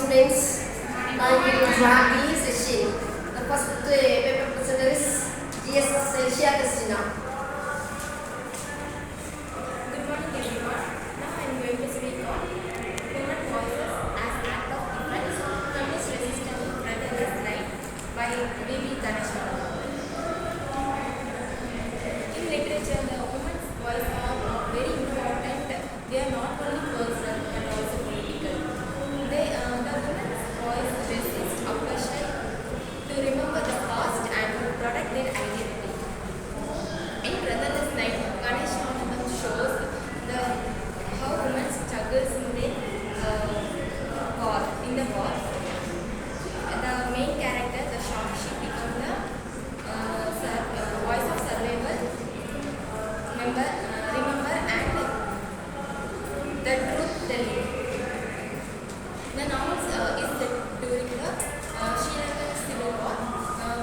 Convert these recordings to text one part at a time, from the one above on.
students. I will have the session. The first paper presenter is Chairperson. Good morning everyone. Now I am going to speak on human voices as act of defense, feminist resistance to brotherless life by Aditanar. In literature, the woman's voice are very important. They are not only personal but also political. The woman's voice resists oppression to remember the past and to protect their identity. In Brotherless Night, Ganesha shows how women struggles in the war. The main character, the Shakshi, becomes the voice of survival, remember and the truth telling. The novel is set during the Sri Lankan Civil War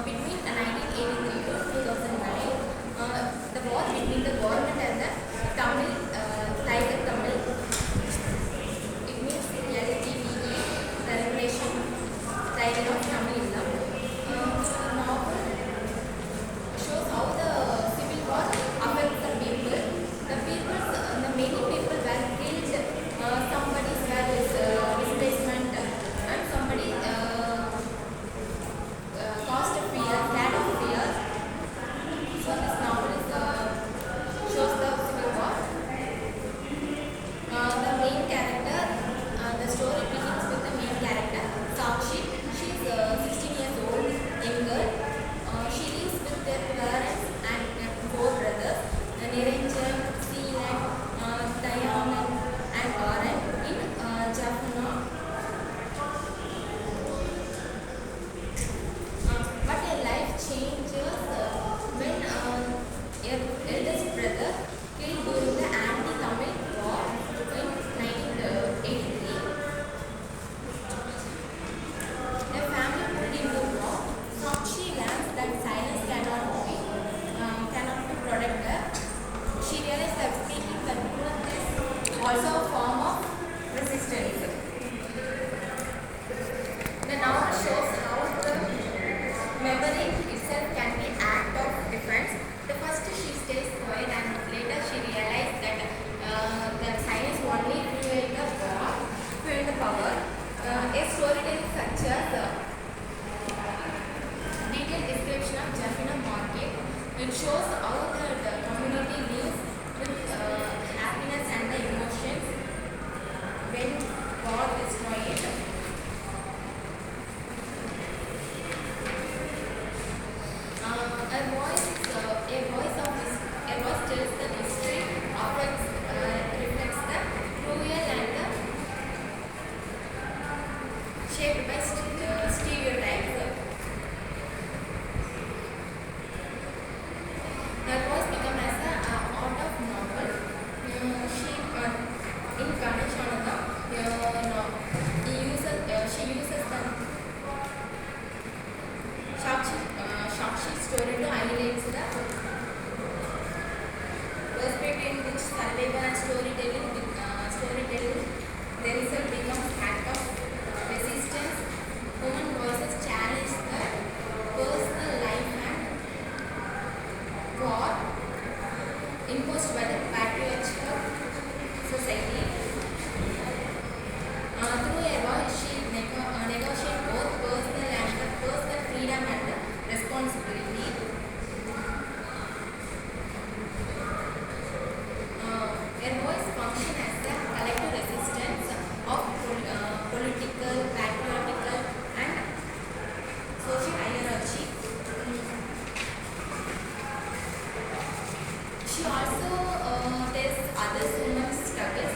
between 1983 to 2009. The war between the government and the Tamil, Tiger Tamil. It means LTVE, the Regulation Tiger of Tamilism. The novel shows how the civil war affects the people. The many people were killed. Somebody were displacement, and somebody caused fear, scared of fear. So this novel is shows the civil war. The main character, the story begins with the main character, Sakshi. She is 16 years old, young girl. She lives with their parents and 4 brothers, Niranjan, Seelan, Dayanan and Aran in Jaffna. But her life changes when her eldest brother killed during the anti-Tamil war in 1983. Their family pulled into war. Sakshi learns that silence cannot be protected her. She realized that speaking the truth is also a form of resistance. The novel shows how the memory itself can be an act of defense. The first she stays quiet and later she realized that the silence only fueled the power. A storytelling such as detailed description of Jaffna market. It shows how the community lives with happiness and the emotions when war destroyed. A voice tells the history, reflects the cruel and the shaped by stereotypes. Her voice becomes as an art of novel. In Ganesha, she uses the Shakshi story to highlight the perspective in which survival and storytelling themselves becomes act of resistance. Women voices challenge the personal life and war imposed by the patriarchal society. Through a voice, she negotiates both personal freedom and the responsibility. Her voice functions as a collective resistance of political, patriarchal and social hierarchy. She also tells other women's struggles.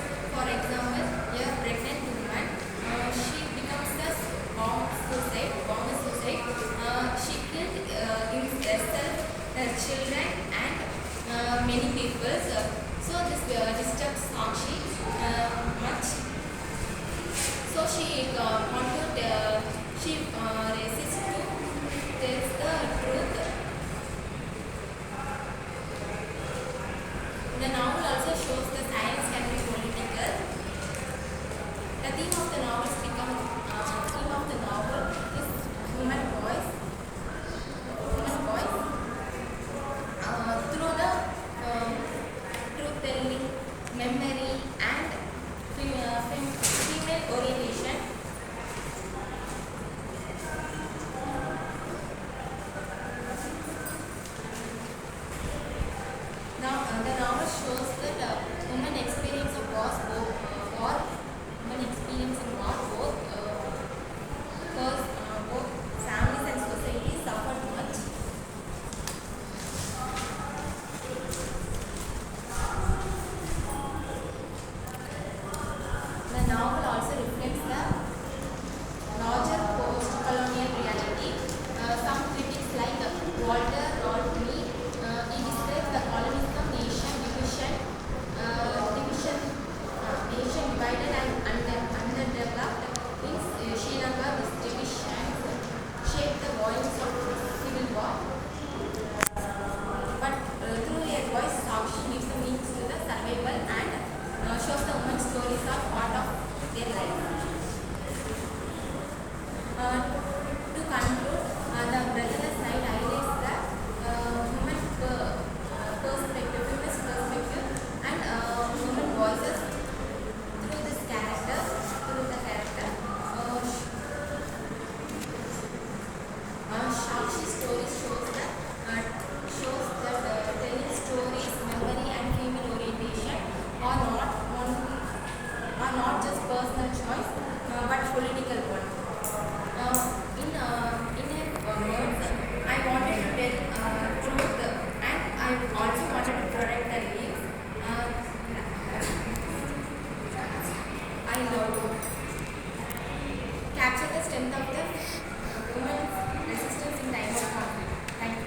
strength of the women's resistance in time of conflict. Thank you.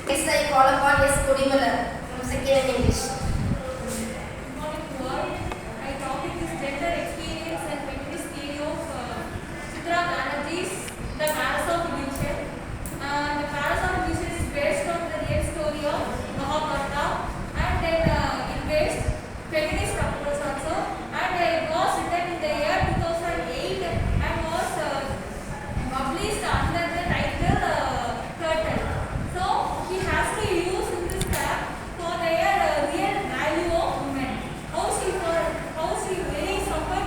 Next I call upon S. Kodimala from second in English. Good morning to all. My topic is gender experience and feminist theory of Chitra Banerjee's The Paras of Illusion. The Paras of Illusion is based on the real story of Mahabharata, and then it based feminist approach also, and it was written in the year 2008 and was published under the title Turtle. So he has to use in this tab for their real value of women. How she very suffered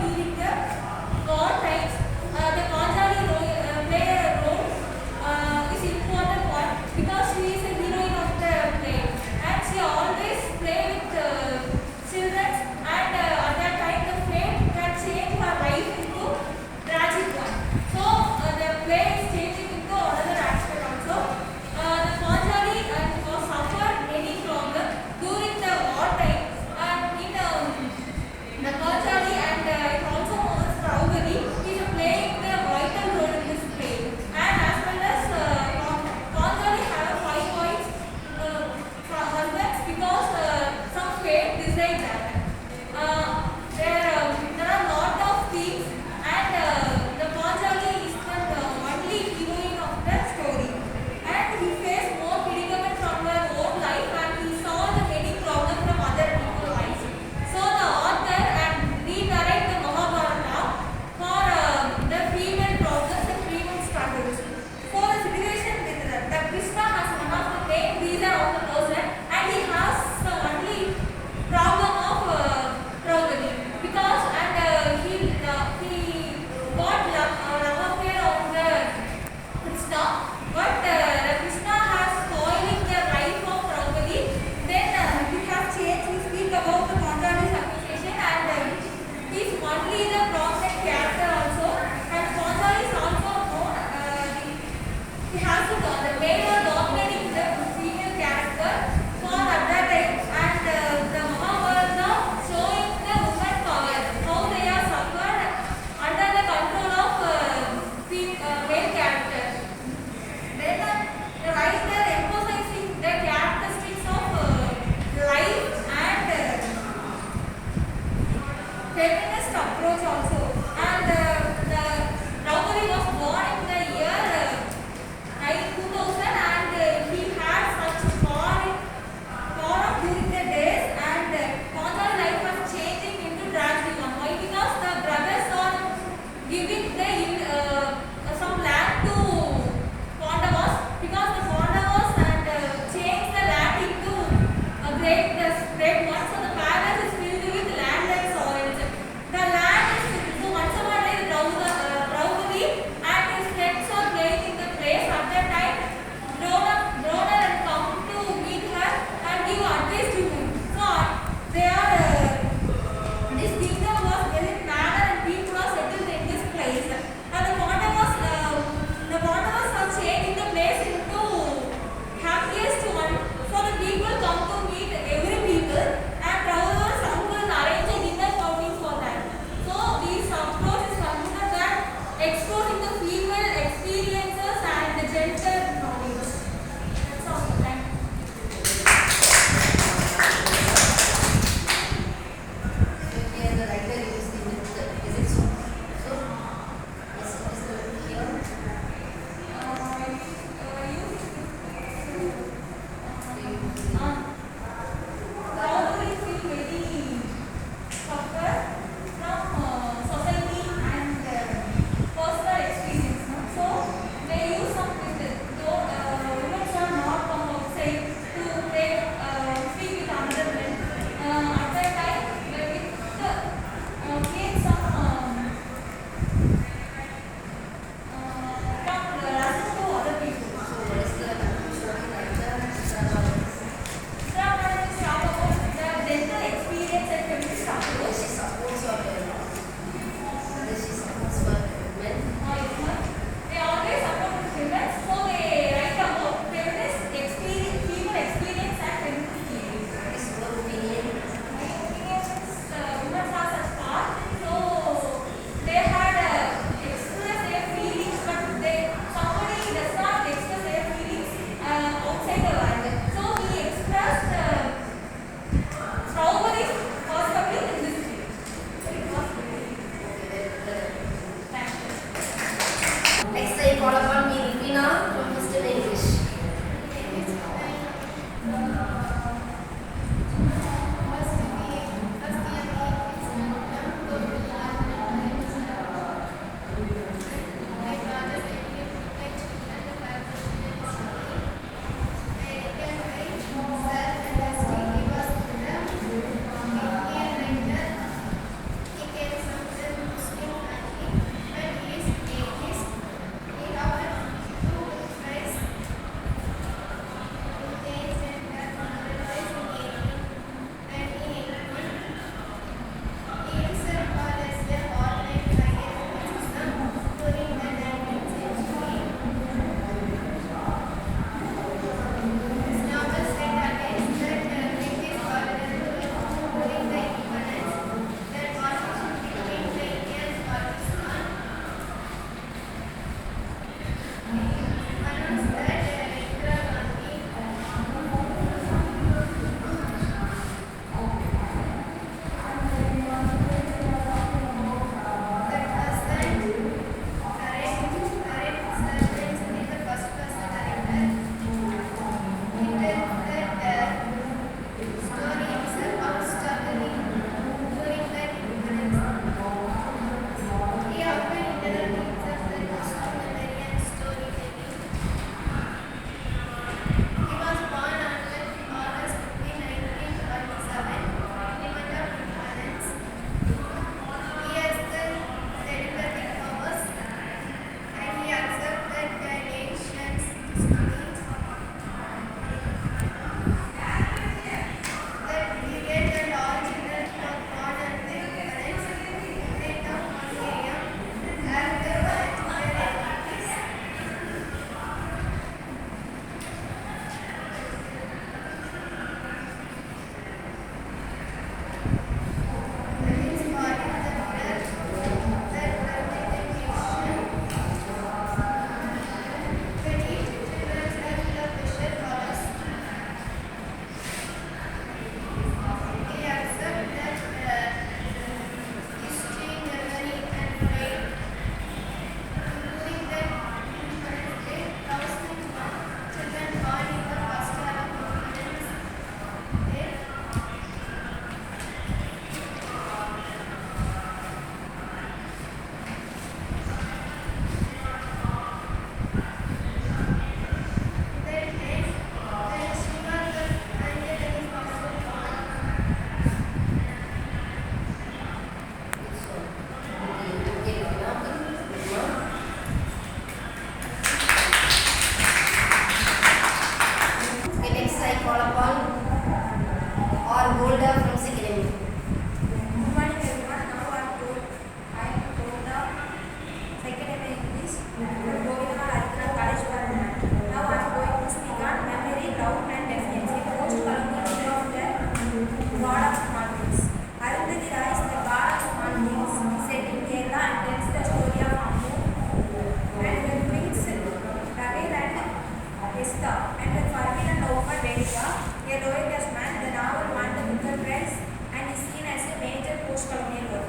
the forbidden love for Vedika, a lower caste man, the novel won the Booker Prize and is seen as a major post-colonial work.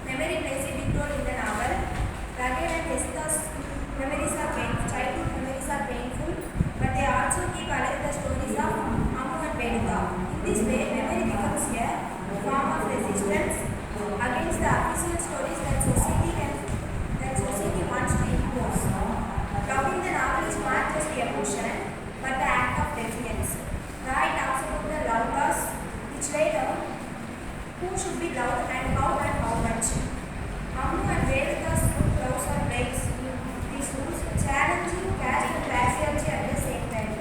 Memory plays a big role in the novel. Raghel and Hesta's memories are painful, childhood memories are painful, but they also keep alive the stories of Ammu and Vedika. In this way, memory becomes a form of resistance against the official stories that society wants to impose. Loving the novel is not just emotion, but the act of defiance. Roy talks about the love loss, which lay down who should be loved and how much. Ammu and Vedika's loves or breaks these rules, challenging caste and patriarchy at the same time.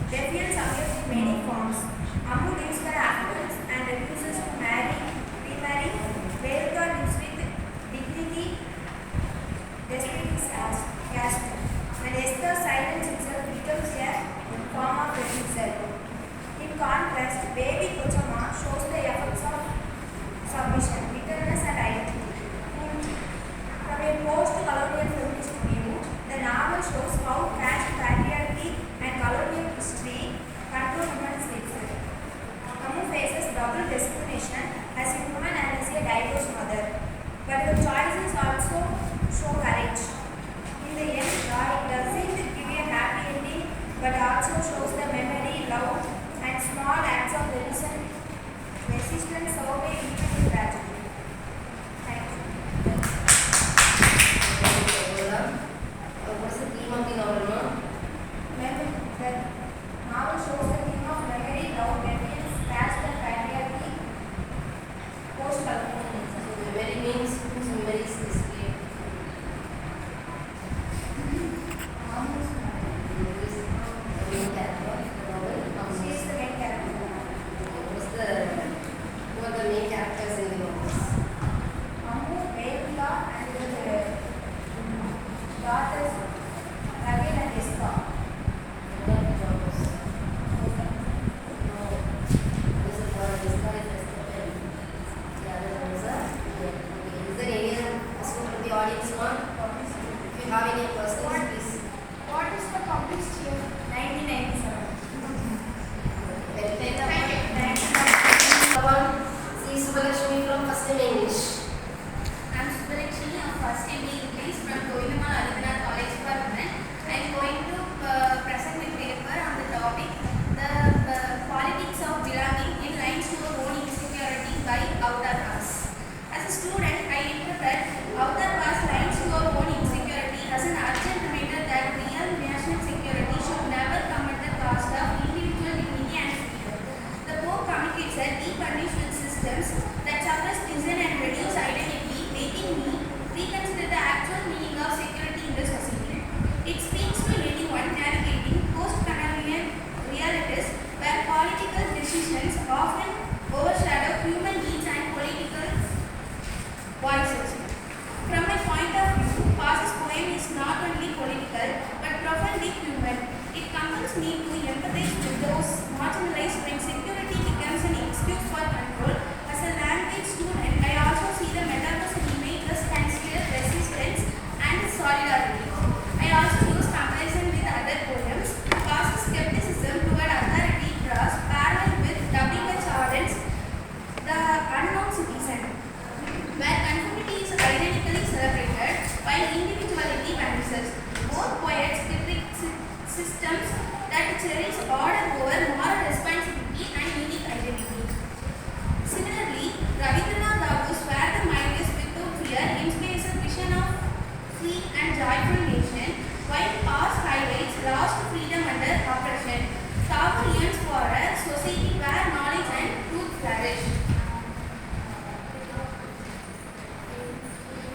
Defiance appears in many forms. Ammu lives for affluence and refuses to remarry. Vedika lives with dignity despite his caste. And Esther's silence itself becomes a form of refusal. In contrast, baby Kochama shows the effects of submission, bitterness and identity. From a post-colonial feminist view, the novel shows how caste, patriarchy and colonial history control women's lives. Ammu faces double discrimination as a woman and as a divorced mother. But the choices also show courage. In the end, Roy doesn't give a happy ending, but also shows the memory, love, and small acts of resistance survey even in tragedy. Thank you. What's the theme of the novel, no? The novel shows the theme of memory, love, defiance, caste, and patriarchy, post-colonialism. So memory means whose memory is displayed. Ammu's Who is the main character of the novel? She is the main character. Who are the main characters in the novels? Ammu, Vedika, and the daughters Raghel and Esther. What are the novels? This is for this guy is the pen. The other ones are here. Okay. Is there any other question from the audience, ma'am? If you have any questions, please. What is the published year? 1997. Thank you. Subalakshmi from First Time English. I'm Subalakshmi of First MA English from Govindammal Aditanar College for Women. I am going to present my paper on the topic the politics of belonging in lines to our own insecurity by outer caste. As a student, I interpret outer caste lines to our own insecurity as an urgent reminder that real national security should never come at the cost of individual dignity and freedom. The Pope communicates that we punish with systems that suppress reason and reduce identity, making me reconsider the actual meaning of security in the society. It speaks to anyone navigating post-colonial realities where political decisions often overshadow human needs and political voices. From my point of view, Pass's poem is not only political but profoundly human. It compels me to empathize with those marginalized when security becomes an excuse for control. As a language student, I also see the metaphors in images can steer resistance and solidarity. I also use comparison with other poems. Pass's skepticism toward authority draws parallel with W.H. Auden The Unknown Citizen, where conformity is ironically celebrated while individuality vanishes. Both poets depict systems that cherish order over moral responsibility and unique identity. Similarly, Rabindranath Tagore's Where the Mind is Without Fear inspires a vision of free and joyful nation, while Pass highlights lost freedom under oppression. Tagore yearns for a society where knowledge and truth flourish.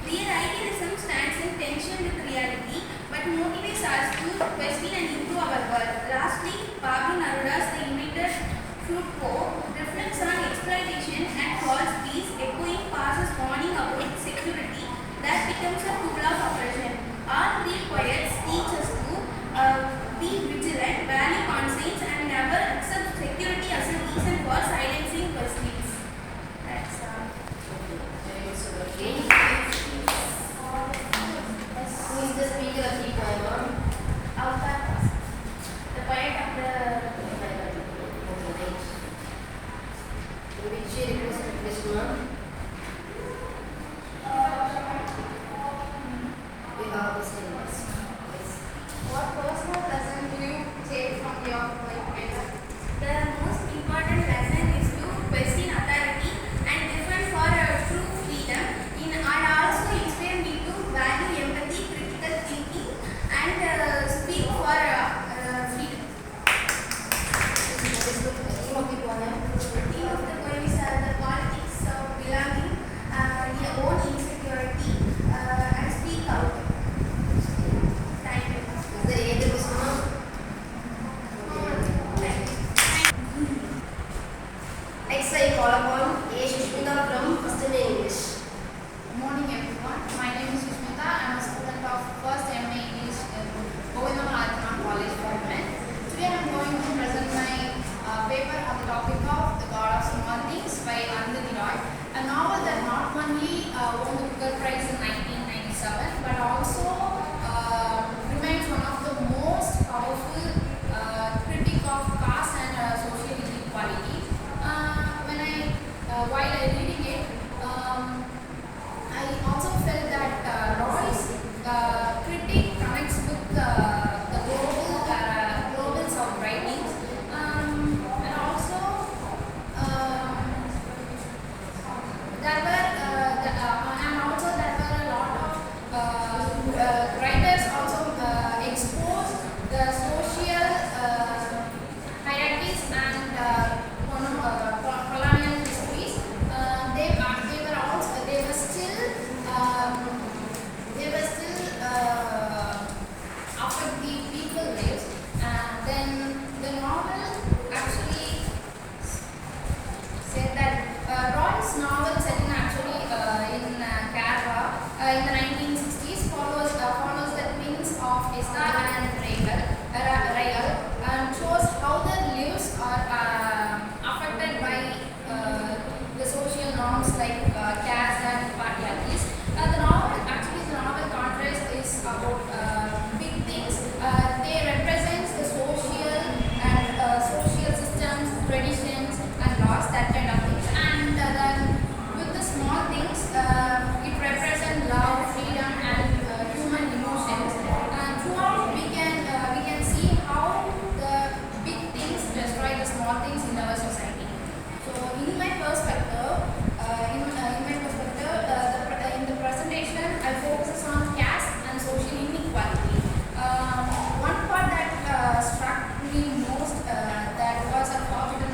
Real idealism stands in tension with reality, but motivates us to question and improve our world. Lastly, Pablo call upon A. Sushmita from First in English. Good morning everyone. My name is Sushmita. I am a student of first MA English in Govindammal Aditanar College for Women. Today I am going to present my paper on the topic of The God of Small Things by Aditanar, a novel that not only won the Booker Prize in 1997 but also remains one of the most powerful critic of caste and social inequality. While I reading it, I also felt that Roy's critique connects with the global South writings, and also there were a lot of writers also exposed the social hierarchies and colonial histories. They were still affect the people lives. Then the novel actually said that Roy's novel set in actually in Kerala in the 1960s follows the twins of Esther and Rayal and shows how their lives are affected by the social norms like caste and patriarchies. The novel contrast is about big things. They represent the social systems, traditions, and laws, that kind of things. And then with the small things, it represents love, freedom, and human emotions. Throughout, we can see how the big things destroy the small things in our society. So, in my perspective, in the presentation, I focus on caste and social inequality. One part that struck me most that was a forbidden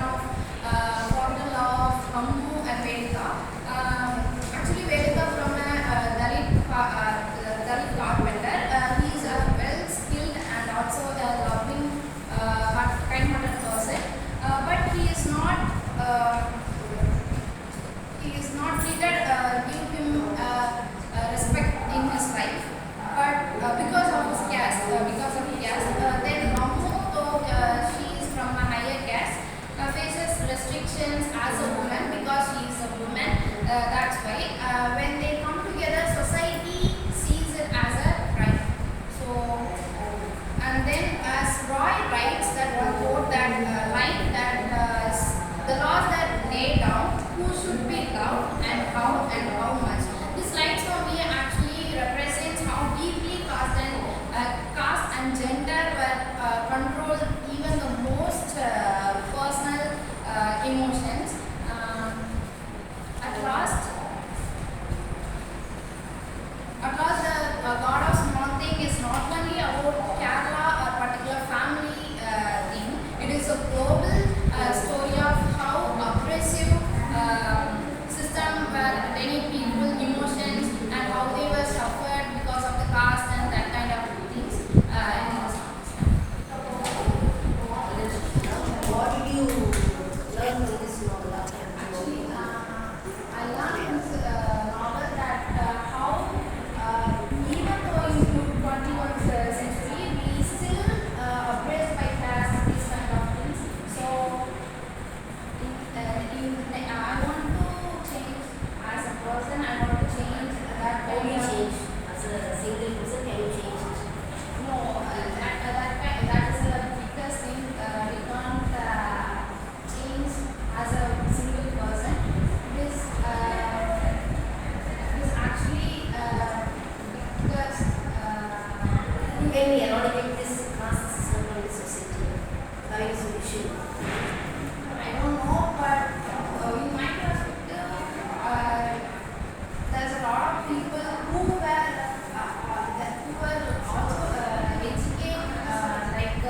law of Hambu and Vedika. Actually, Vedika from a Dalit carpenter. He is a well-skilled and also a loving, kind-hearted person, but he is not treated, give him respect in his life. But because of his caste, then Ammu, though she is from a higher caste, faces restrictions as a woman because she is a woman. That's why when they come together, society sees it as a crime. So, and then as Roy writes that one quote, that line that the laws that lay down who should be loved and how much. This lines for me actually represents how deeply caste and gender were controlled even the most personal emotions. At last, the God of Small Thing is not only about Kerala or particular family thing. It is a global story of how oppressive system were many people emotions and how they were suffered because of the caste and that kind of things. What did you learn from this novel? Actually, I learned in this novel that how even though in 21st century we still oppressed by caste, these kind of things. So I want to change as a person. I want to change that. Can you change? As a single person, can you change it? No, that is the biggest thing. We can't change as a single person. This actually because Can we eradicate this caste system from the society? Having a solution. I don't know, but in my perspective, there's a lot of people who were also educated, like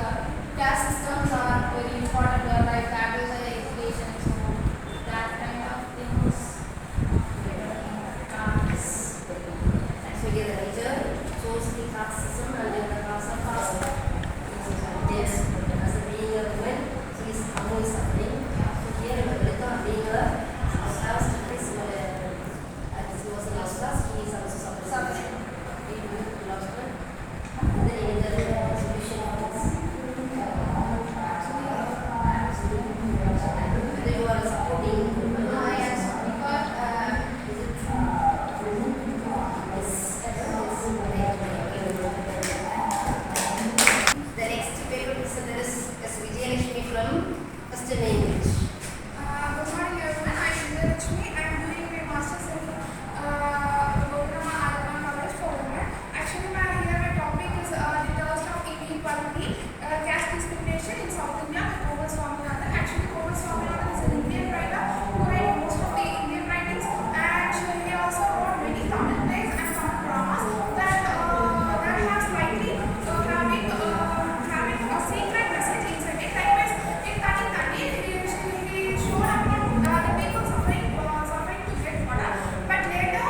caste systems are very important, like that is an education, so that kind of things. So here the writer shows the caste system and then the cause of caste. Yes, as a being a woman, she is suffering. So here Aditanar being a discrimination in South India with Komal Swaminathan. Actually, Komal Swaminathan is an Indian writer who wrote most of the Indian writings, and he also wrote many Tamil plays and Tamil dramas that have slightly having a secret message inside it. Likewise, in Tani Tani, he showed up on the people suffering to get water, but later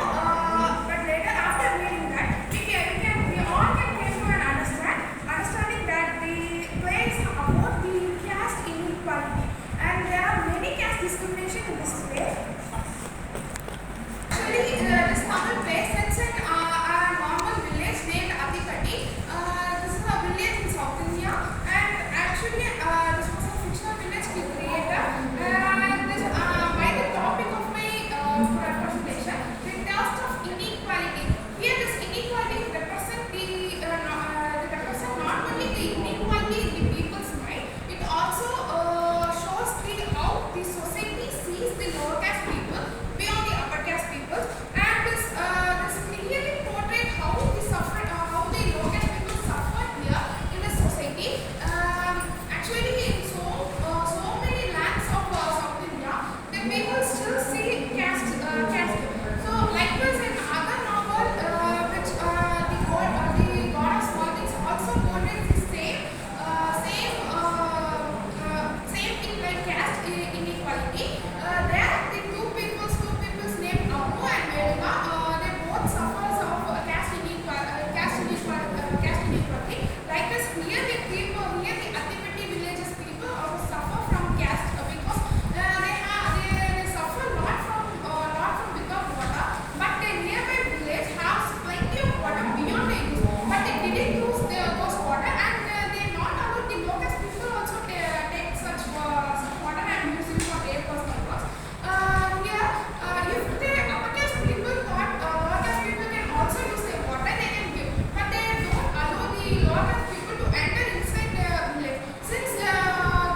after reading that, we all can came to an understanding that the play is about the caste inequality, and there are many caste discrimination in this play. Actually, this Tamil play sets in a normal village named Aditanar. This is a village in South India, and actually this was a fictional village he created. This, by the topic of my presentation, the task of inequality. Here, this inequality represent not only the inequality in the people's mind, it also shows how the society sees the lower caste people beyond the upper caste people, and this clearly portrays how the lower caste people suffer here in the society. Actually, in so many lands of South India, the people still see caste. So likewise in other novel, which the God of Small Things also portrays the same thing like caste inequality. There the two peoples named Amu and Veduga, they both suffer of caste inequality. Likewise here the Attipatti villages people also suffer from caste because they suffer not from without water, but the nearby village has plenty of water beyond the use, but they didn't use those water, and they not allowed the local people also take such water and use it for their personal works. Here, if the upper caste people thought lower caste people can also use their water, they can give, but they don't allow the lower caste people to enter inside the village. Since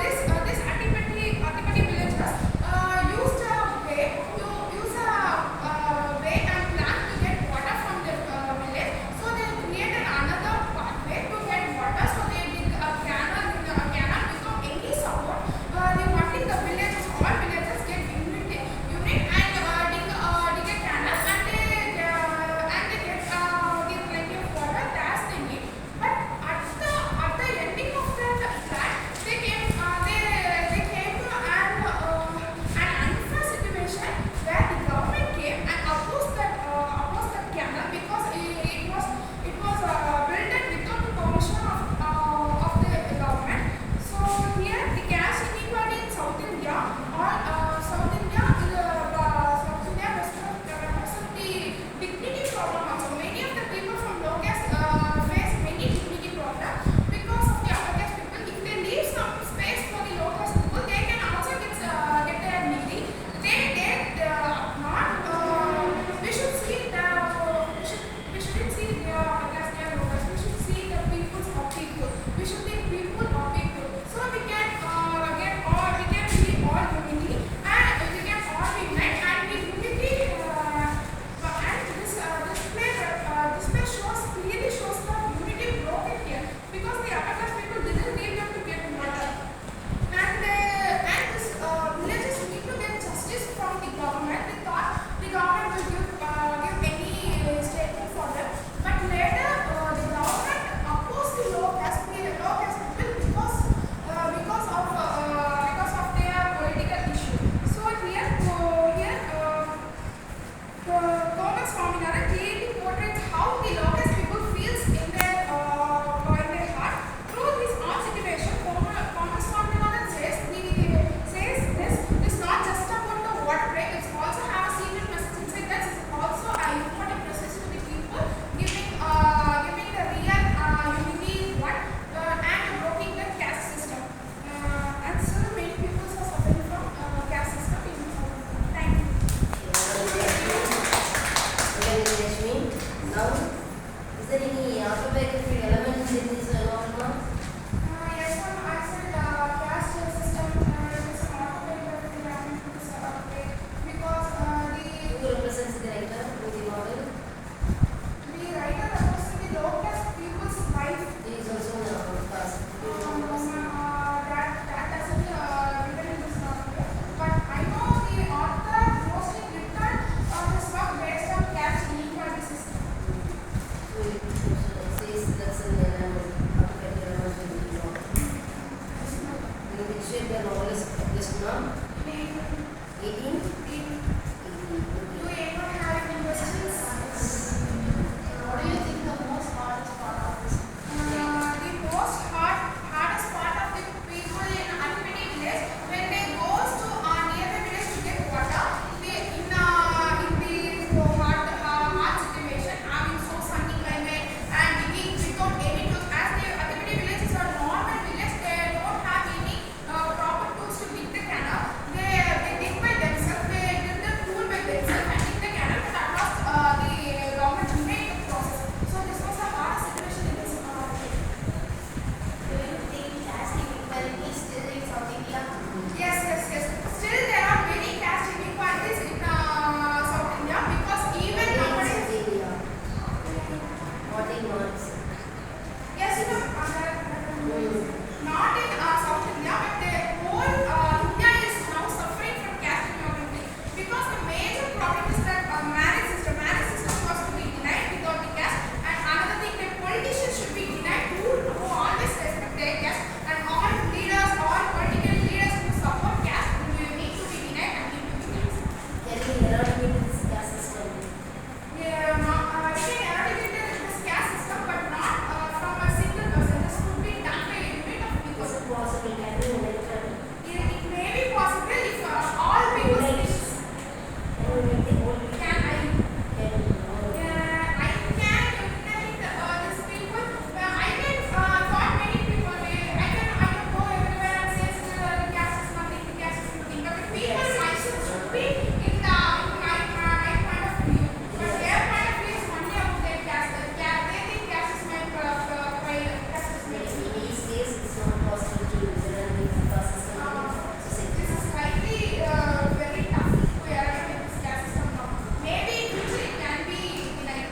this Attipatti villagers used a way and plan to get water from the village, so they created another pathway to get water. So they dig a canal without any support. They wanted the villages, all villagers get unit and dig a canal, and they get plenty of water. That's the need. But at the ending of that plan, they came to an unfair situation where the government came and opposed that canal because it was built without the permission of the government. So here the caste inequality in South India represent the dignity problem also. Many of the people from low caste face many dignity problems because of the upper caste people. If they leave some space for the low caste people, they can also get their needy. We should see we shouldn't see the upper caste and low caste. We should see the peoples of people. We should think people of people. So we can be all unity, and we can all be united, and the unity and this play clearly shows the unity broken here because the upper caste people didn't need them to get water. in which year the novel is published now? 18? Do anyone have any questions? What do you think the most hardest part of this? The most hardest part of the people in Anupini village when they goes to near the village to get water, they in the hard situation, having so sunny climate and digging without any tools. As the Anupini village is a normal village, they don't have any proper tools to dig the canal. They dig by themselves. They dig the tool by themselves and dig the canal. But at last, the government made the process. So this was the hardest situation in this. Do you think caste inequality still in South India? Yes. Still, there are many caste inequalities in South India because even nowadays. South India. Not in North. Yes, not in South India, but the whole India is now suffering from caste inequality because the major problem is that marriage system was to be denied without the caste, and another thing that politicians should be denied who always respect their caste, and all leaders, all political leaders who support caste will need to be denied and need to be denied. Can we eradicate this caste system? Yeah, I can eradicate this caste system, but not from a single person. This could be done by a unit of people. Is it possible? Can we elect them? It may be possible if all people Can we make the whole people? can I Can I can unite these people. I can thought many people. I can go everywhere and say the caste is nothing, the caste is nothing. But the people myself should be in my point of view. But their point of view is only about their caste. They think caste is my caste is my. in these days it's not possible to eradicate the caste system in society? This is slightly very tough to eradicate this caste system now. Maybe in future it can be denied.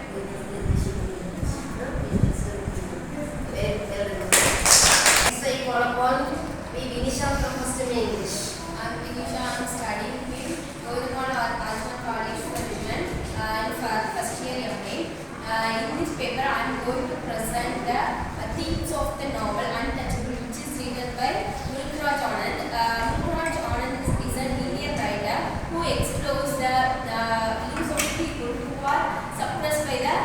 Next I call upon Vinisha from first in English. I'm Vinisha. I'm studying in Govindammal College for Women in first year MA. In this paper, I'm going to present the themes of the novel Untouchable, which is written by Mulkraj Anand. Mulkraj Anand is an Indian writer who explores the lives of people who are suppressed by the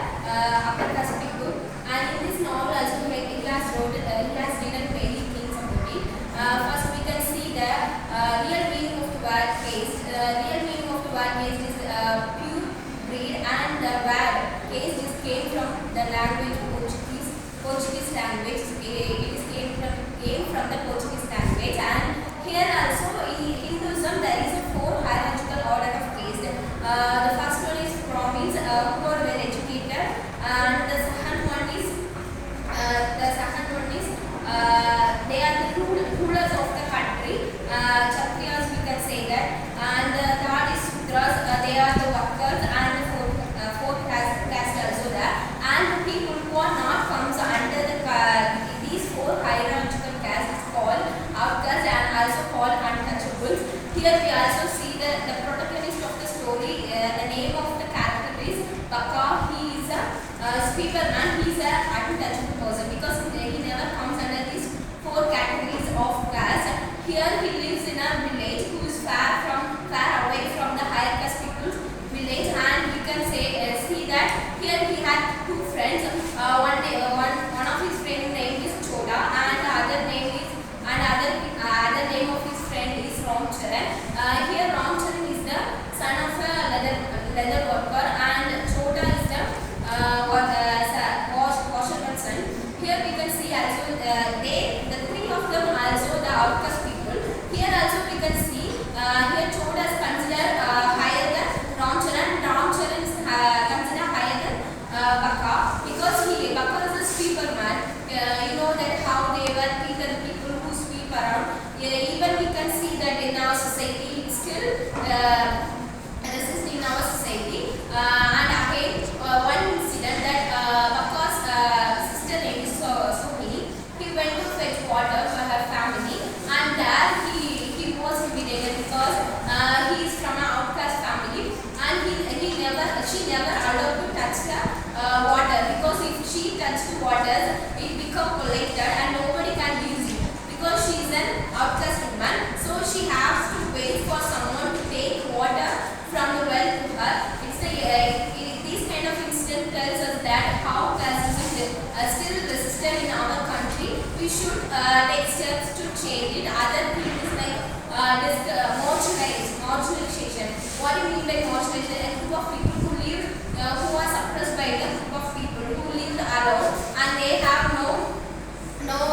upper caste people. And in this novel, also he has written many things about it. First, we can see the real meaning of the word caste. Real meaning of the word caste is pure breed, and the word caste came from the language Portuguese language. It came from the Portuguese language, and here also in Hinduism there is a 4 hierarchical order of caste. The first one is Brahmins, who are well educated, and the second one is they are the rulers of the country. Kshatriyas, we can say that, and the third is Sudras. They are the workers, and the fourth caste also there. And the people who are not comes under these 4 hierarchical castes is called outcasts and also called untouchables. Here we also see the protagonist of the story. The name of the character is Baka. He is a speaker man. He is a untouchable person because he never comes under these 4 categories of caste. Here he lives in a village who is far away from the higher caste people's village, and we can see that here he had 2 friends. One of his friend name is Choda, and the other name of his friend is Ramcharan. Here Ramcharan is the son of a leather worker, and Choda is the washerman's son. Here we can see also the 3 of them also the outcast people. Here also we can see here Choda is considered higher than Ramcharan. Ramcharan is considered higher than Baka because Baka is a sweeper man. You know that how they were treated people who sweep around. Even we can see that in our society it's still exists in our society. And again one incident that Baka's sister name is Sohini. He went to fetch water for her family, and there he was humiliated because he is from an outcast family, and she never allowed to touch the water because if she touched water, it become polluted and nobody can use it because she is an outcast marginalization. What do you mean by marginalization? A group of people who live, who are suppressed by the group of people who live alone and they have no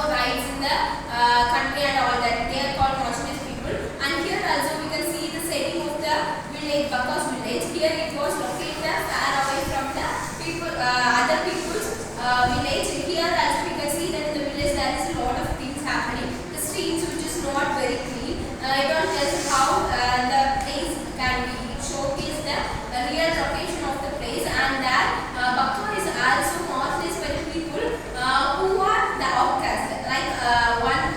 rights in the country and all that. They are called marginalized people. And here also we can see the setting of the village, Baka's village. Here it was located far away from the people, other people's village. Here also we can see that in the village there is a lot of things happening. The streets which is not very clean. I don't tell how the place can be showcase the real location of the place, and that Baka is also marginalized by the people who are the outcast. Like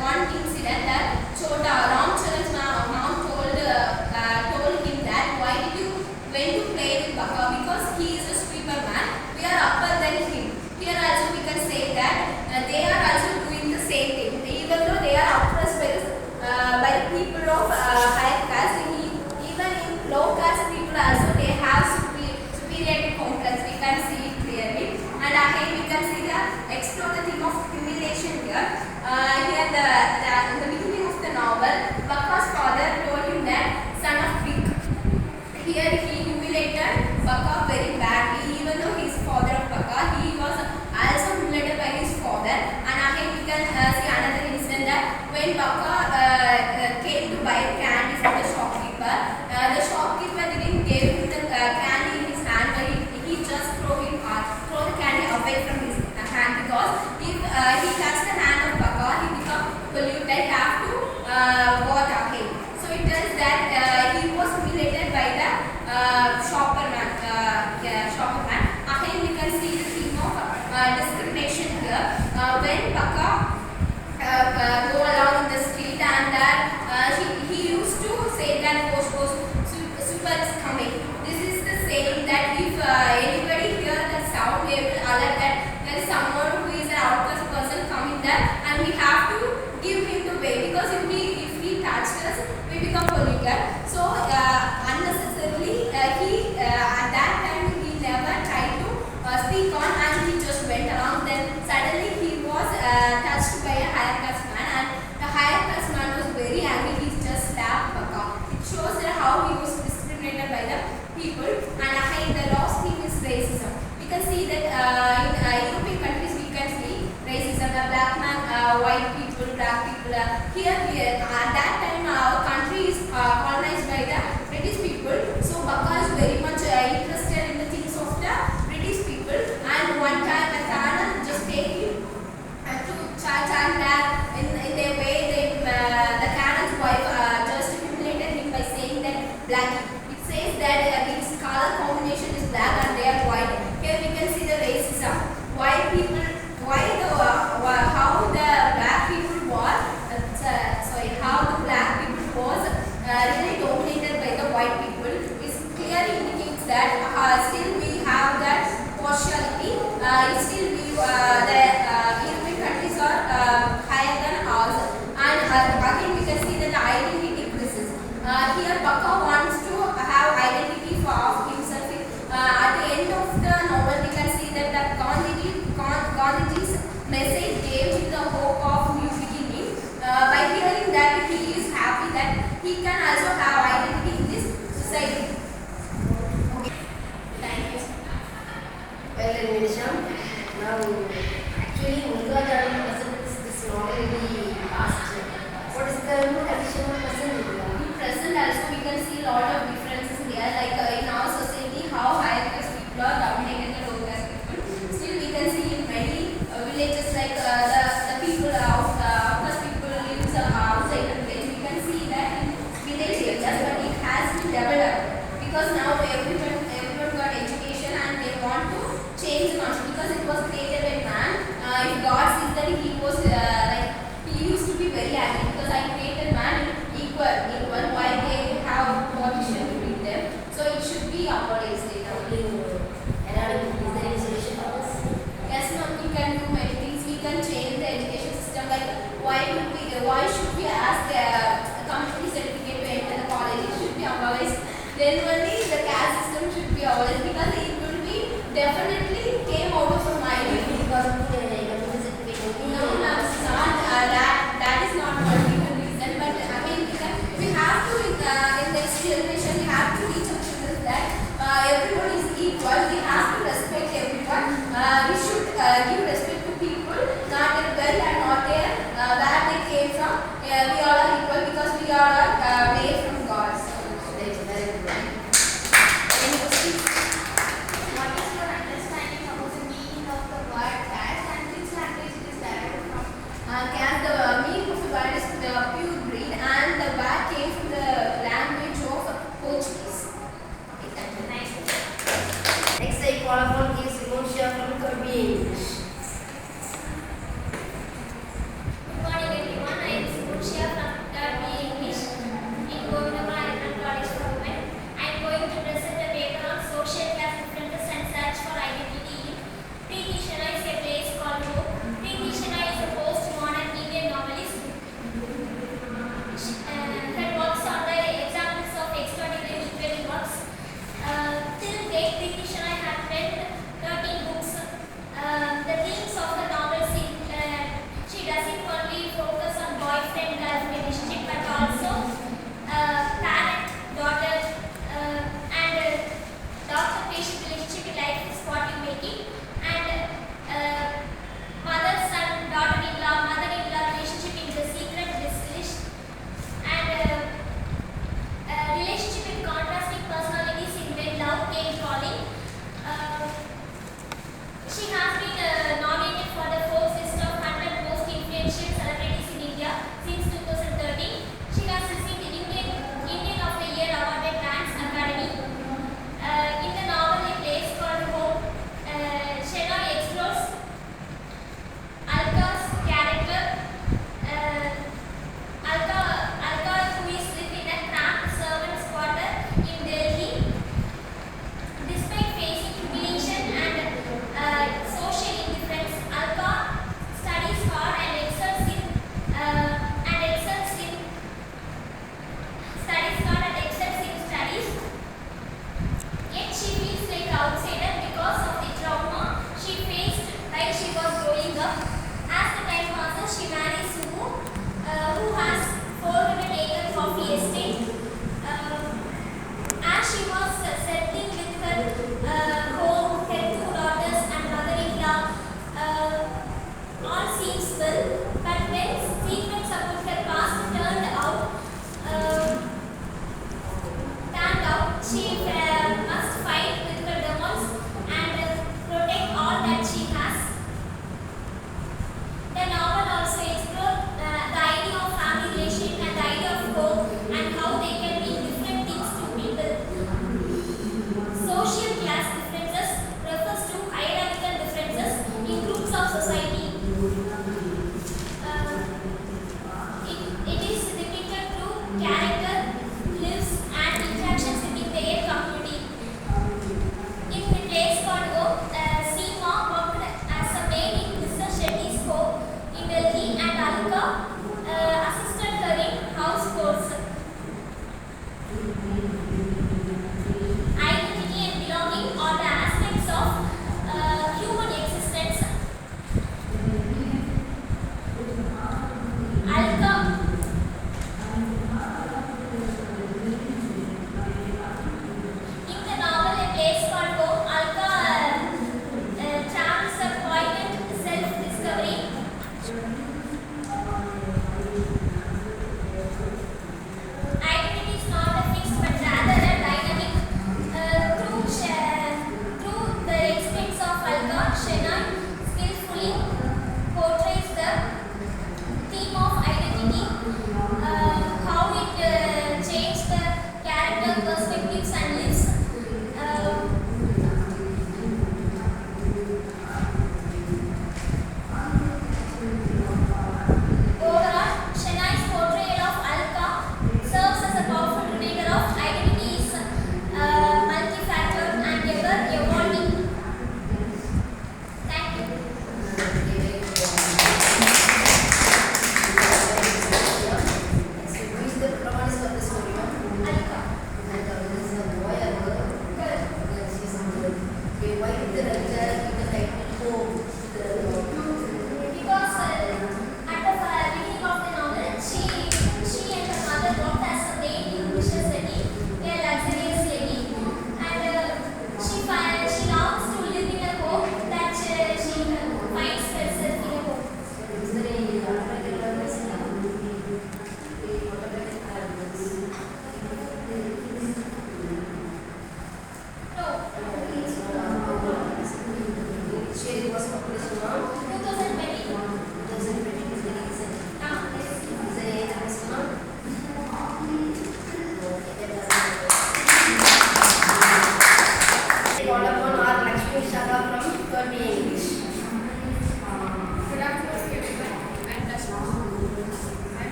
one incident that Ramcharan's mom told him that why did you went to play with Baka, because he is a sweeper man. We are upper than him. Here also we can say that they are also doing the same thing, even though they are oppressed by the people of higher caste. Even in low caste people also they have superiority complex. We can see it clearly. And again we can see explore the theme of humiliation here. Here in the beginning of the novel, Baka's father told him that son of pig. Here he humiliated Baka very badly. Even though he is father of Baka, he was also humiliated by his father. And again we can see another incident that when Baka came to buy candy from the shopkeeper didn't give him the candy in his hand, but he just throw the candy away from his hand, because if he touched the hand of Baka, he become polluted, have to wash again. So it tells that he was humiliated by the shopperman. Again we can see the theme of discrimination here. When Baka go along in the street, and that he used to say that super is coming. This is the saying that if anybody hear that sound, they will alert that there is someone who is an outcast person coming there, and we have to give him the way, because if he touched us, we become polluted. So unnecessarily he at that time he never tried to speak on, and he just went along. Then suddenly he was touched by a higher caste man, and the higher caste man was very angry. He just slapped Baka. It shows that how he was discriminated by the people. And again the last theme is racism. We can see that in European countries we can see racism. The black man, white people, black people. Here at that time our country is colonized by the British people. So Baka is very much interested in the things of the British people. And one time a Tanner just take him to church, and in their way the Cannon's wife just humiliated him by saying that black. It says that this color combination is black and they are white. Here we can see the racism. White people, how the black people was really dominated by the white people. It clearly indicates that still we have that partiality. Still we the European countries are higher than ours. And again we can see that the identity crisis. Here Baka wants to have identity of himself. At the end of the novel we can see that Gandhiji's message gave him the hope of new beginning. By hearing that he is happy that he can also have identity in this society. Okay. Thank you. Well, Nisham, now actually Murga presents this novel in the past. What is the addition of present? In present also we can see a lot of differences there, like in our society how higher caste people are dominating the low caste people. Still we can see in many villages like the people caste people lives outside the village. We can see that in village areas, but it has been developed because now everyone got education and they want to change the concept, because it was created by man. If God sees that he was he used to be very angry because I created man equal, why they have partition between them. So it should be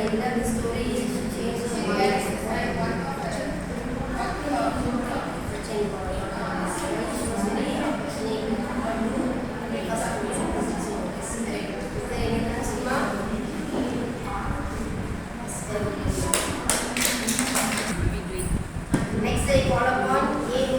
end of the story, she changed her mind. Next, I call upon A.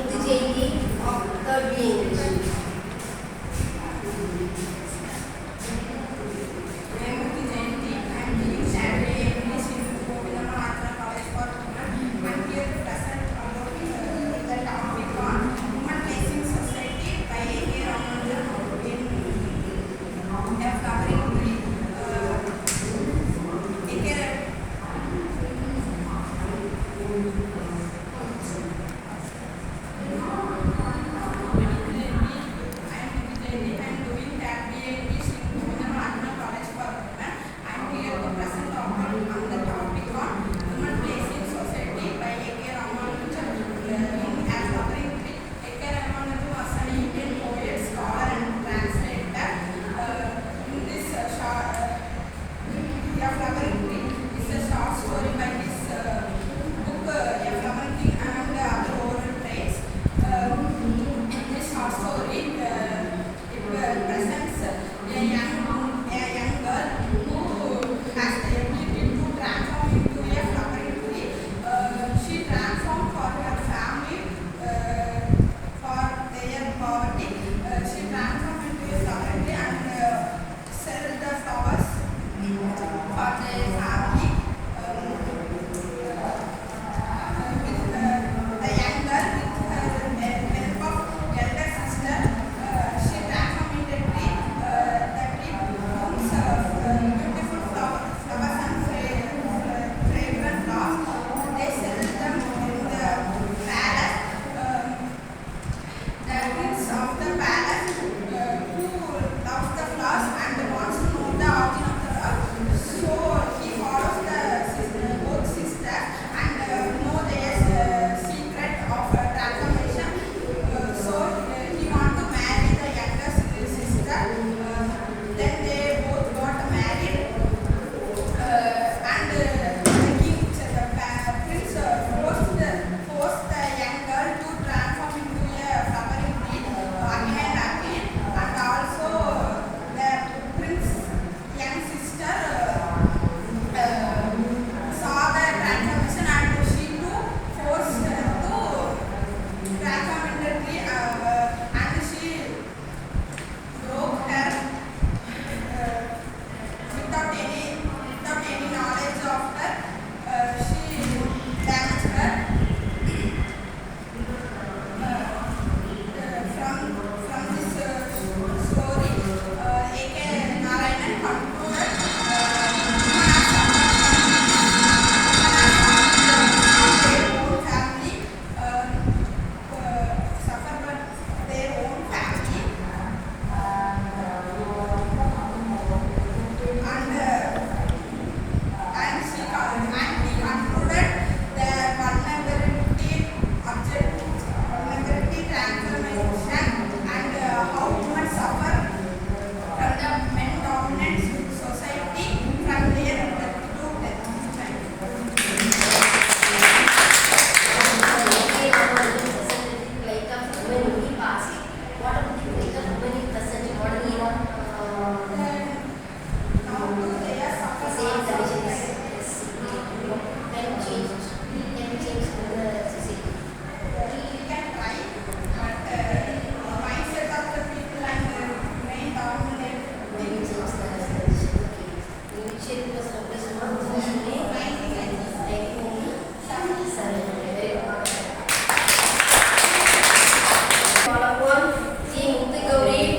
Muthu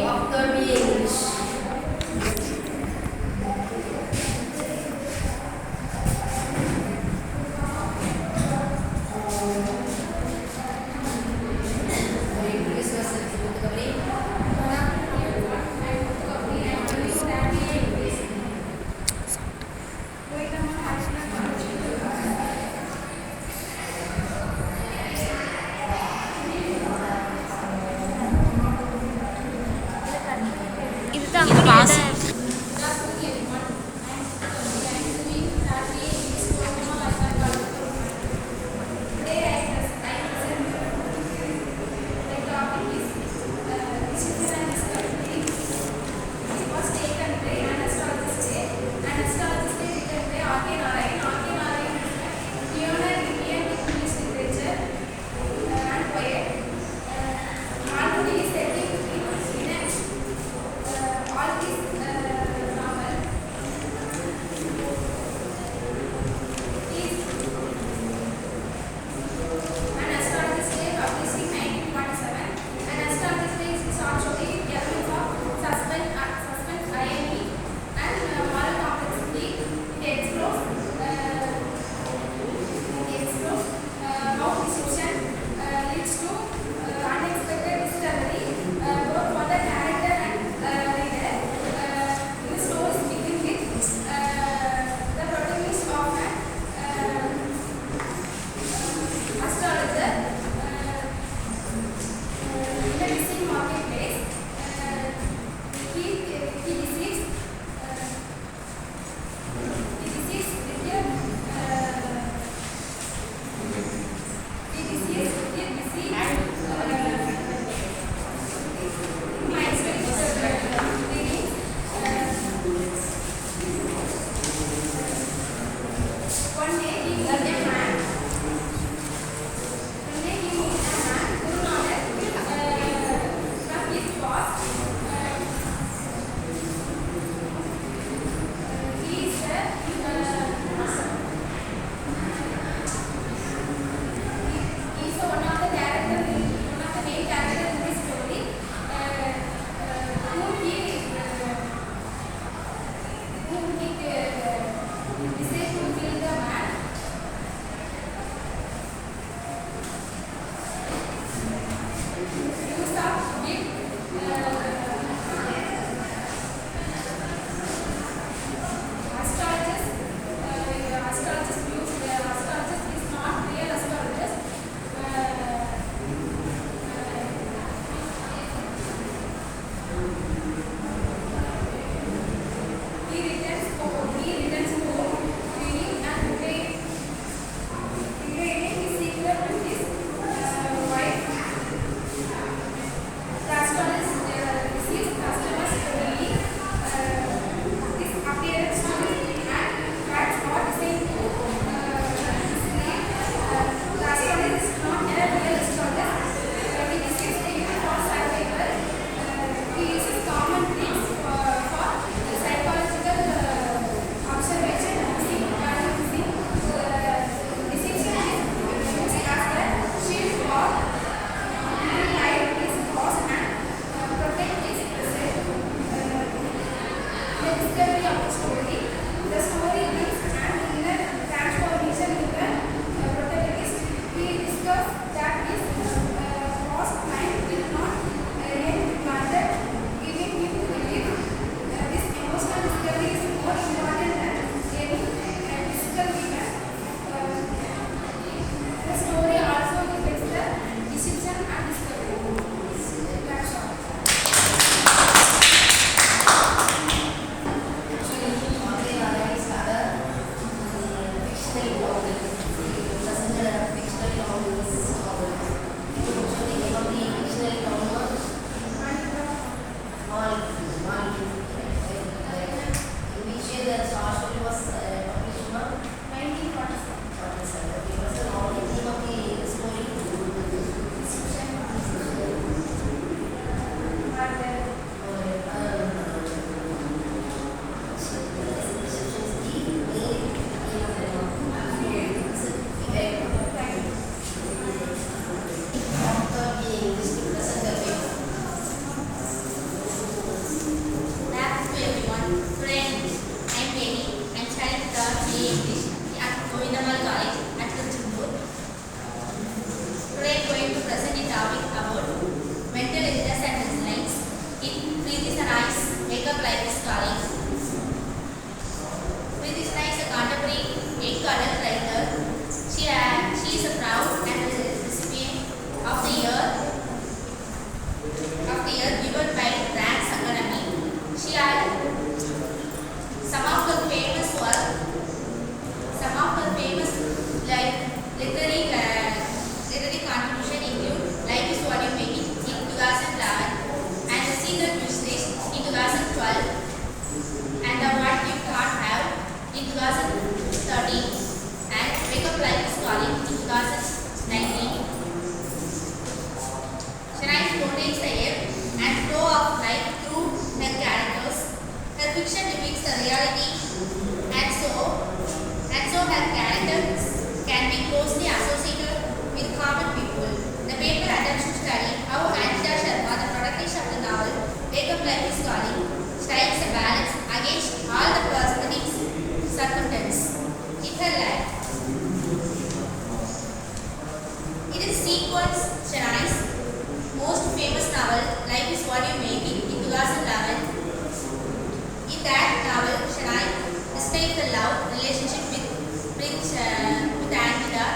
of third B English. இது pass One day he met a man. Guru Nanak, from his past. He is one of the main characters in this story. Whom he decided to kill the man. Use of big astrologist. Astrologist use astrologist is not real astrologist. He returns home, cleaning and engraving his secret to his wife. The astrologist receives customers daily. His appearance and cards are designed to his name. The astrologist is not a real astrologist. He receives treatment for survival. He uses common things for psychological observation using deception is used as a shield for light his cause and protect his present. The discovery of the story gives an inner transformation in the protagonist. He discovers that his past mind will not end murder, giving him to live. This emotional discovery is more important than any physical event. The story also depicts the deception and discovery. That's all. Actually, Audrey Adams had a fictional novel. Presented a fictional novel. So the name of the fictional novel was in which year the short story was published in 1947. Okay, what's the novel? The name of the story? Back to everyone. Friends, I'm Penny. I'm studying third BA English at Govindammal College at Tiruchendur. Today I'm going to present a topic about mental illness and resilience. Preeti Sanai's Makeup Life is Calling. Preeti Sanai is a contemporary young adult writer. She is a proud and recipient of the year given by Brands Academy. She had some of her famous literary contribution include Life is What You Make It in 2011 and The Secret Business in 2012 and The What You Can't Have in 2013 and Makeup Life is Calling in 2019. Shania portrays the ebb and flow of life through her characters. Her fiction depicts the reality, and so her characters can be closely associated with common people. The paper attempts to study how Aditanar, the protagonist of the novel Makeup Life is Calling, strikes a balance against all the personal circumstances in her life. It is sequence Shania's most famous novel, Life is What You Make It, in 2011. In that novel, Shania describes the love relationship with Aditanar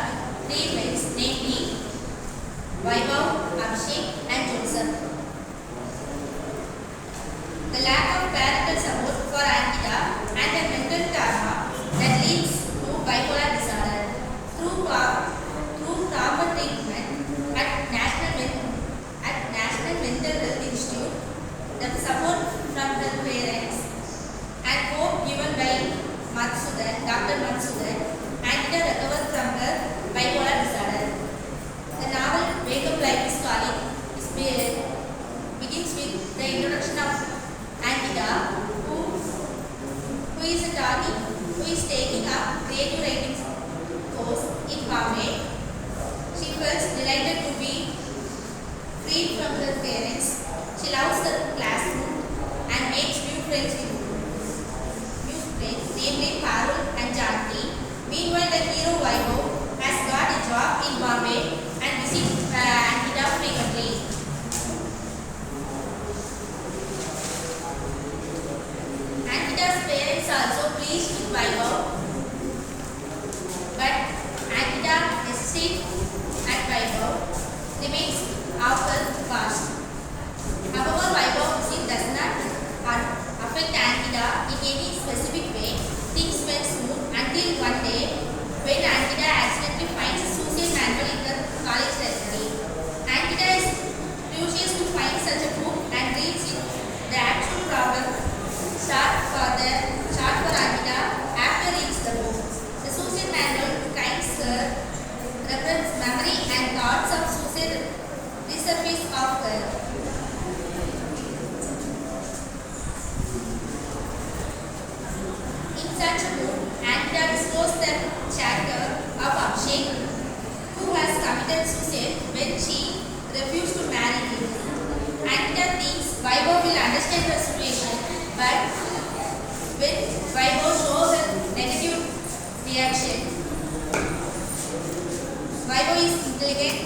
Vaibhav is intelligent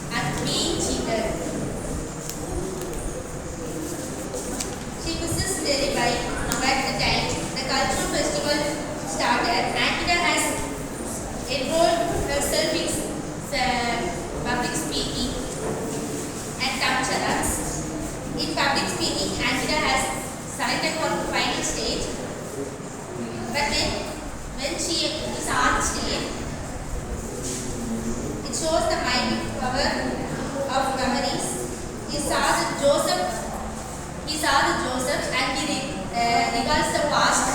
and being cheated. She misses Delhi by the time the cultural festival started. Ankita has enrolled herself in public speaking and Tamcharas. In public speaking, Ankita has selected for the final stage. But when she is on stage, it shows the mighty power of memories. He saw the Joseph and he recalls the past.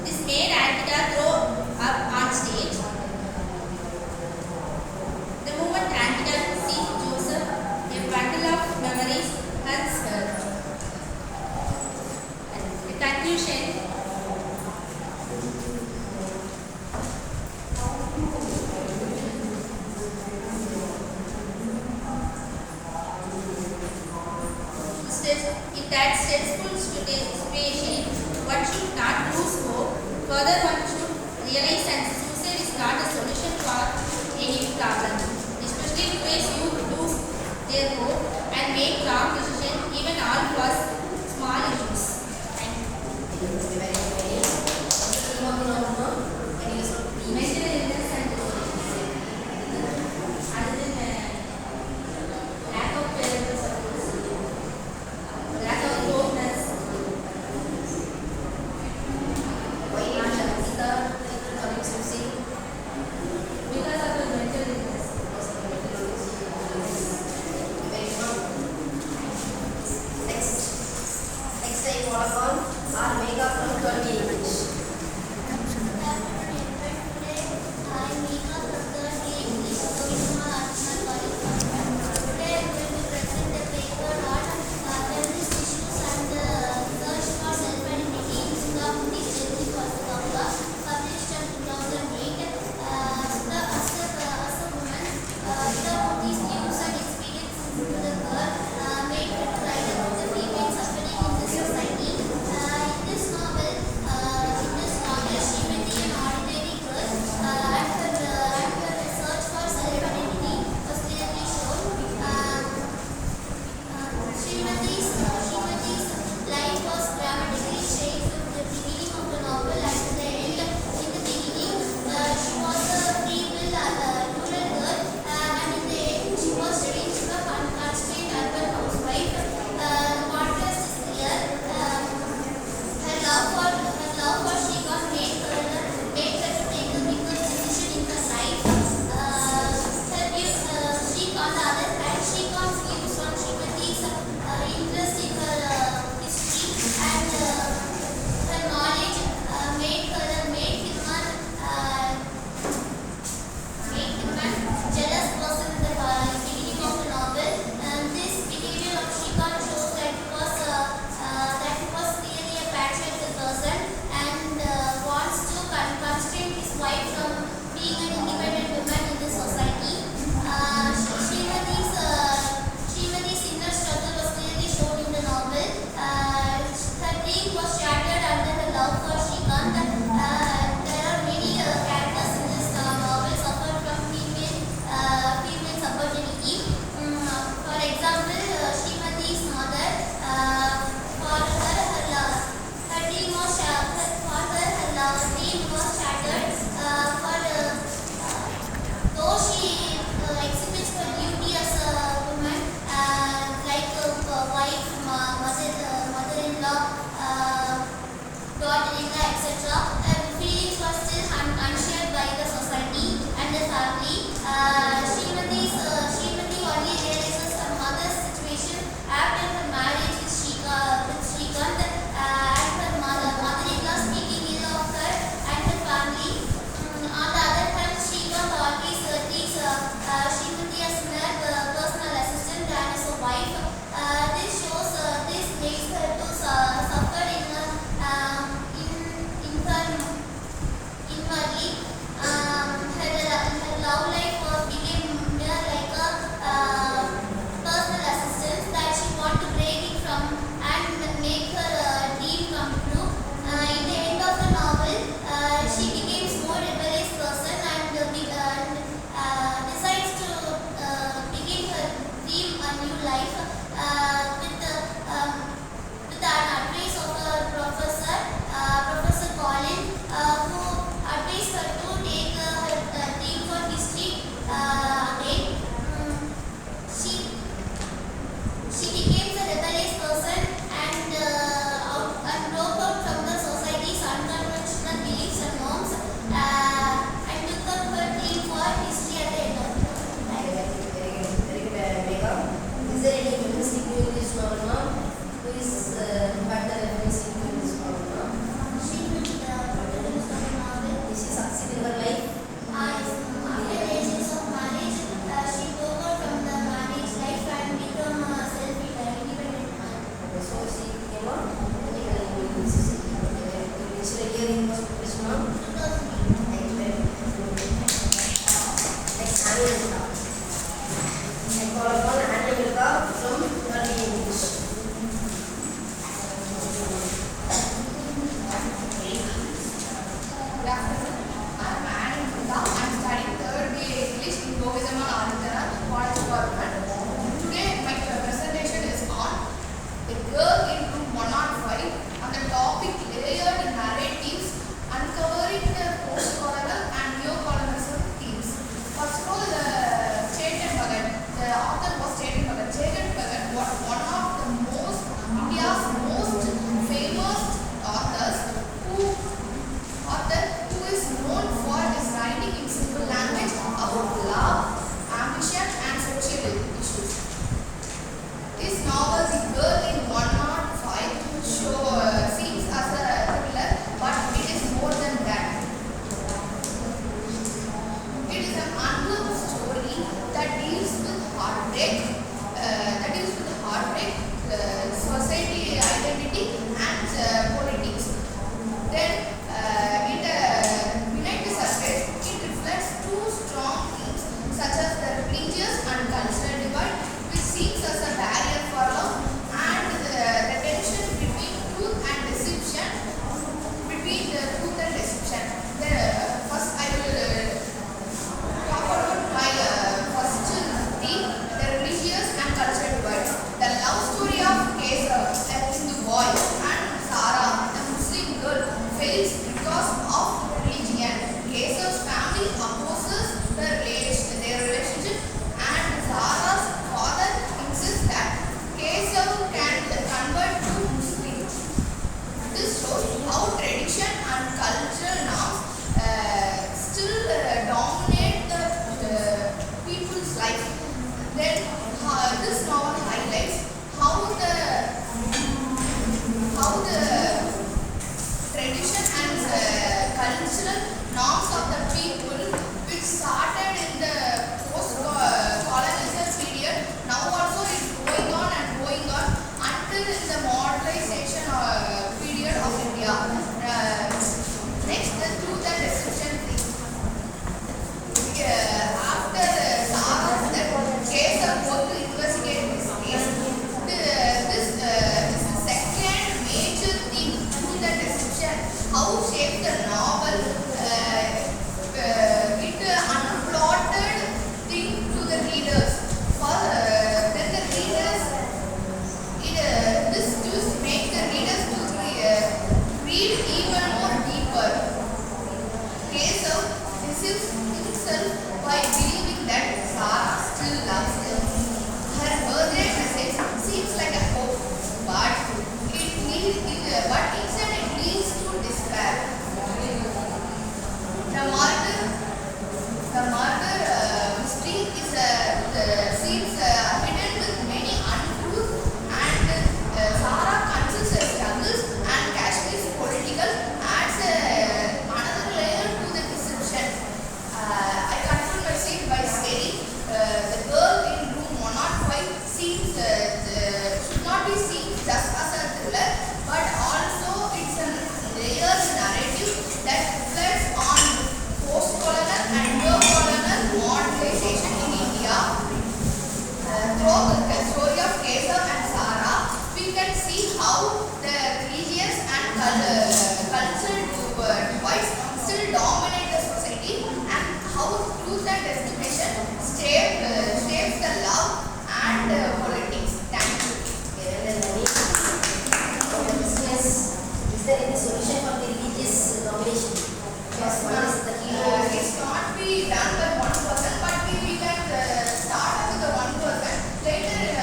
This made Ankita throw up on stage. The moment Ankita sees Joseph, a bundle of memories hunts her. The conclusion. In that stressful situation, one should not lose hope. Further, one should realize that suicide is not a solution for any problem. Especially today's youth lose their hope and make wrong decisions, even all for small issues. Thank you. Mental illness and lack of parental support. Lack of closeness. Why not Aditanar coming suicide? Because of the mental illness. Next I walk on our mega from 20 English. Her love life became cultural norms of the people, which started in the post-colonial period. Now also it's going on until the modernization period of India. Next, the truth and deception thing. After Sara's death, case of both to investigate this case. This is the second major thing, truth and deception. How shaped the novel, it unplotted thing to the readers. Then the readers, this just make the readers to read even more deeper. Case of deceives himself by believing that Sarah still loves him. Her birthday message seems like a hope, but instead it leads to despair. The murder mystery seems hidden with many untruths, and Sarah conceals her struggles and Kashmir's political adds another layer to the deception. I conclude my scene by saying the girl in room 105 should not be seen just as a thriller, but also it's a layered narrative that reflects on post-colonial and neo-colonial modernization in India. Through the story of Keshav and Sarah, we can see how the religious and cultural divides still dominate the society, and how truth and destination shapes the love and politics. Thank you. Is there any solution for the religious domination? Yes, What is the key? it's not be done by one person, but we can start with the one person. Later,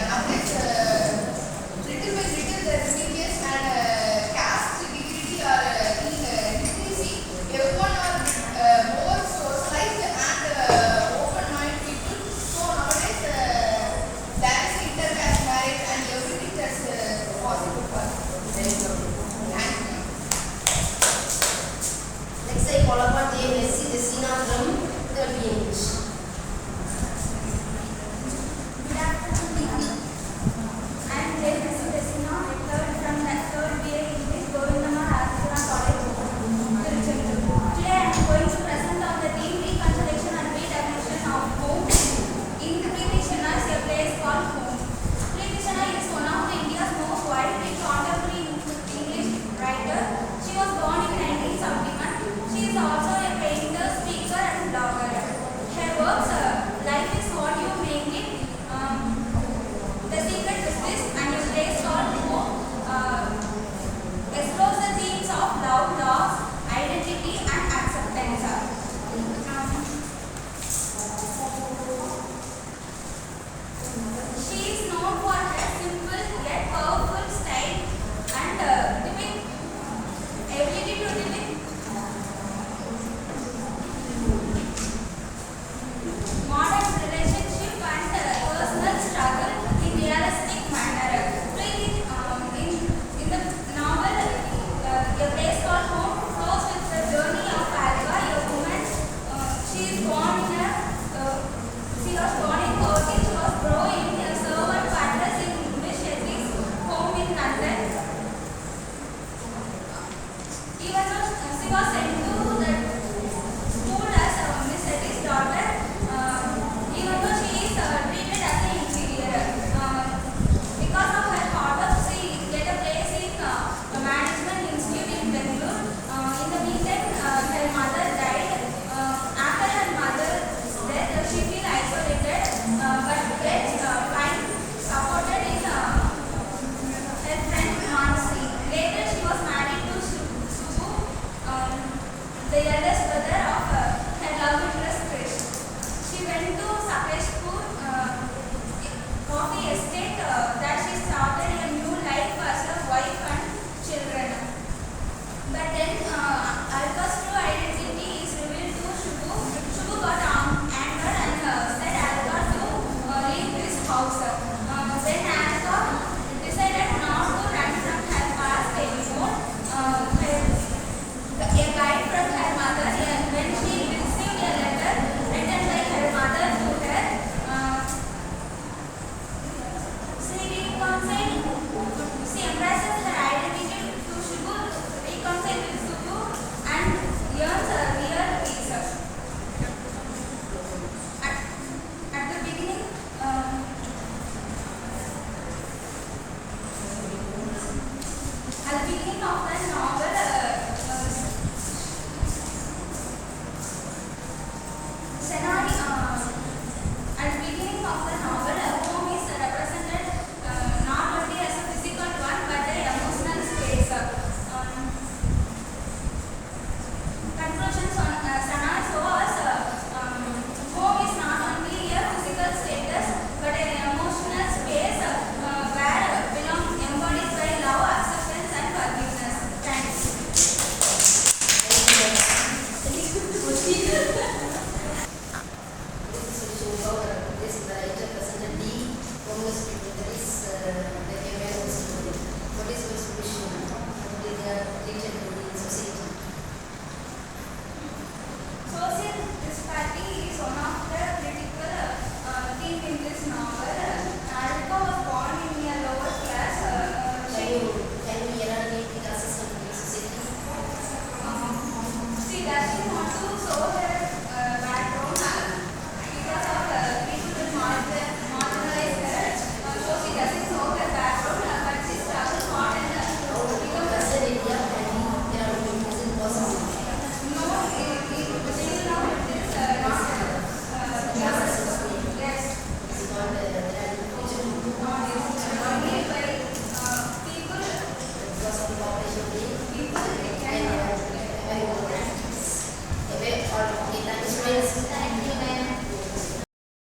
nowadays, little by little, the religious and caste dignity are increasing. Everyone are more socialized and open-minded people. So nowadays, there is intercaste marriage and everything that's possible for us. Thank you. Next, I call upon JMSC Desina from third English. Good afternoon. I am JMSC Desina, third from the third BA English, Govindammal, Aditanar College, Tiruchendur. Today I am going to present on the theme reconstruction and redefinition of home. In Tiruchendur is a place called home. Tiruchendur is one of India's most widely contemporary English writer. She was born in 1971. She is also a painter, speaker and blogger. Her works, Life is What You Make It, The Secret is This, and A Place Called Home, explores the themes of love, loss, identity and acceptance. She is known for her simple yet powerful style and ability to depict modern relationship and personal struggle in realistic manner. In the novel, A Place Called Home flows with the journey of Alva, a woman. She was born in 40. She was growing a servant quarters in Miss Shetty's home in London. Even though she was sent to the school as Miss Shetty's daughter, even though she is treated as an inferior, because of her hard work, she get a place in the management institute in Bangalore. In the meantime, her mother died. After her mother's death, she feels isolated, but gets supported in her friend Mansi. Later, she was married to Subbu. Okay, thank you so much.